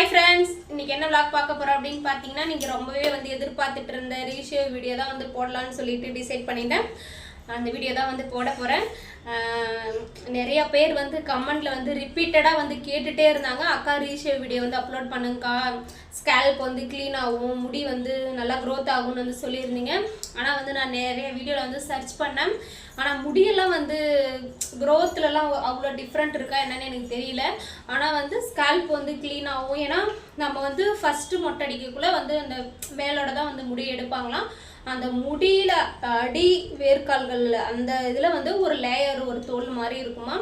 Hi friends, இன்னைக்கு என்ன vlog பார்க்க போறோம் அப்படின்னு பார்த்தீங்கன்னா, நீங்கள் ரொம்பவே வந்து எதிர்பார்த்துட்டு இருந்த ரீஷேவ் வீடியோ தான் வந்து போடலான்னு சொல்லிட்டு டிசைட் பண்ணிட்டேன். அந்த வீடியோ தான் வந்து போட போகிறேன். நிறையா பேர் வந்து கமெண்ட்டில் வந்து ரிப்பீட்டடாக வந்து கேட்டுகிட்டே இருந்தாங்க, அக்கா ரீஷேவ் வீடியோ வந்து அப்லோட் பண்ணுங்கக்கா, ஸ்கேல்ப் வந்து க்ளீன் ஆகும், முடி வந்து நல்லா க்ரோத் ஆகும்னு வந்து சொல்லியிருந்தீங்க. ஆனால் வந்து நான் நிறைய வீடியோவில் வந்து சர்ச் பண்ணேன். ஆனால் முடியெல்லாம் வந்து க்ரோத்துலலாம் அவ்வளோ டிஃப்ரெண்ட் இருக்கா என்னன்னு எனக்கு தெரியல. ஆனால் வந்து ஸ்கேல்ப் வந்து க்ளீன் ஆகும். ஏன்னா நம்ம வந்து ஃபஸ்ட்டு மொட்டை அடிக்கக்குள்ளே வந்து அந்த மேலோட தான் வந்து முடி எடுப்பாங்களாம். அந்த முடியில அடி வேர்க்கால்கள் அந்த இதில் வந்து ஒரு லேயர், ஒரு தோல் மாதிரி இருக்குமா.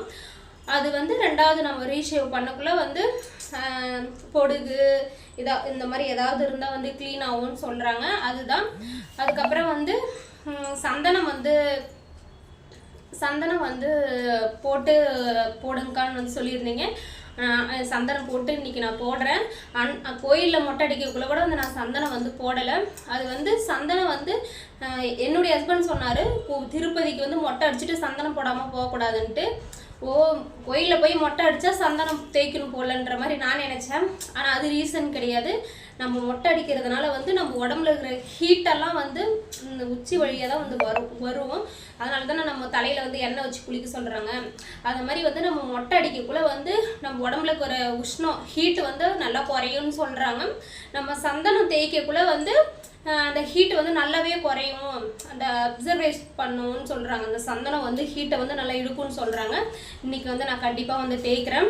அது வந்து ரெண்டாவது நம்ம ரீஷேவ் பண்ணக்குள்ளே வந்து பொடுகு இந்த மாதிரி ஏதாவது இருந்தால் வந்து க்ளீன் ஆகும்னு சொல்கிறாங்க. அதுதான். அதுக்கப்புறம் வந்து சந்தனம் வந்து போடுங்கக்கான்னு வந்து சொல்லியிருந்தீங்க. சந்தனம் போட்டு இன்றைக்கி நான் போடுறேன். கோயிலில் மொட்டை அடிக்கக்குள்ளே கூட வந்து நான் சந்தனம் வந்து போடலை. அது வந்து சந்தனம் வந்து என்னுடைய ஹஸ்பண்ட் சொன்னார், திருப்பதிக்கு வந்து மொட்டை அடிச்சுட்டு சந்தனம் போடாமல் போகக்கூடாதுன்ட்டு. கோயிலில் போய் மொட்டை அடித்தா சந்தனம் தேய்க்கணும் போலன்ற மாதிரி நான் நினச்சேன். ஆனால் அது ரீசன் கிடையாது. நம்ம மொட்டை அடிக்கிறதுனால வந்து நம்ம உடம்புல இருக்கிற ஹீட்டெல்லாம் வந்து இந்த உச்சி வழியாக தான் வந்து வருவோம். அதனால தானே நம்ம தலையில் வந்து எண்ணெய் வச்சு குளிக்க சொல்கிறாங்க. அது மாதிரி வந்து நம்ம மொட்டை அடிக்கக்குள்ளே வந்து நம்ம உடம்புல இருக்கிற உஷ்ணம் ஹீட்டு வந்து நல்லா குறையும்னு சொல்கிறாங்க. நம்ம சந்தனம் தேய்க்கக்குள்ளே வந்து அந்த ஹீட்டு வந்து நல்லாவே குறையும், அந்த அப்சர்வேஷ் பண்ணுன்னு சொல்கிறாங்க. அந்த சந்தனம் வந்து ஹீட்டை வந்து நல்லா இழுக்கும்னு சொல்கிறாங்க. இன்றைக்கி வந்து நான் கண்டிப்பாக வந்து தேய்க்கிறேன்.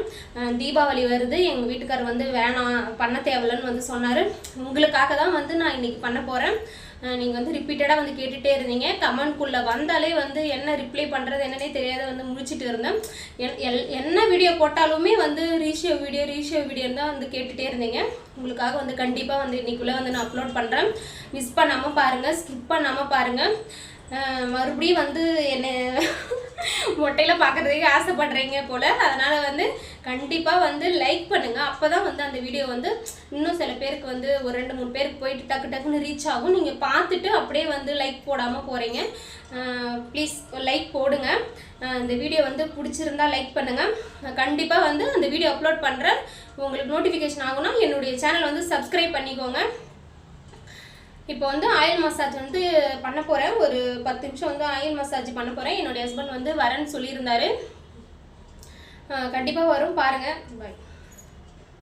தீபாவளி வருது, எங்கள் வீட்டுக்காரர் வந்து வேணாம் பண்ண தேவையில்லைன்னு வந்து சொன்னார். உங்களுக்காக தான் வந்து நான் இன்றைக்கி பண்ண போகிறேன். நீங்கள் வந்து ரிப்பீட்டடாக வந்து கேட்டுகிட்டே இருந்தீங்க. கமெண்ட்குள்ளே வந்தாலே வந்து என்ன ரிப்ளை பண்ணுறது என்னன்னே தெரியாத வந்து முடிச்சுட்டு இருந்தேன். என்ன வீடியோ போட்டாலுமே வந்து ரீஷேவ் வீடியோன்னு தான் வந்து கேட்டுகிட்டே இருந்தீங்க. உங்களுக்காக வந்து கண்டிப்பாக வந்து இன்றைக்குள்ளே வந்து நான் அப்லோட் பண்ணுறேன். மிஸ் பண்ணாமல் பாருங்கள், ஸ்கிப் பண்ணாமல் பாருங்கள். மறுபடியும் வந்து என்னை மொட்டையில் பார்க்குறதுக்கு ஆசைப்படுறீங்க போல். அதனால் வந்து கண்டிப்பாக வந்து லைக் பண்ணுங்கள். அப்போ தான் வந்து அந்த வீடியோ வந்து இன்னும் சில பேருக்கு வந்து ஒரு 2-3 பேருக்கு போயிட்டு டக்குன்னு ரீச் ஆகும். நீங்கள் பார்த்துட்டு அப்படியே வந்து லைக் போடாமல் போகிறீங்க. ப்ளீஸ் லைக் போடுங்க. இந்த வீடியோ வந்து பிடிச்சிருந்தா லைக் பண்ணுங்கள். கண்டிப்பாக வந்து அந்த வீடியோ அப்லோட் பண்ணுறேன். உங்களுக்கு நோட்டிஃபிகேஷன் ஆகும்னா என்னுடைய சேனல் வந்து சப்ஸ்கிரைப் பண்ணிக்கோங்க. இப்போ வந்து ஆயில் மசாஜ் வந்து பண்ண போகிறேன். ஒரு 10 நிமிஷம் வந்து ஆயில் மசாஜ் பண்ண போகிறேன். என்னுடைய ஹஸ்பண்ட் வந்து வரேன்னு சொல்லியிருந்தாரு. கண்டிப்பாக வரும், பாருங்கள். பாய்.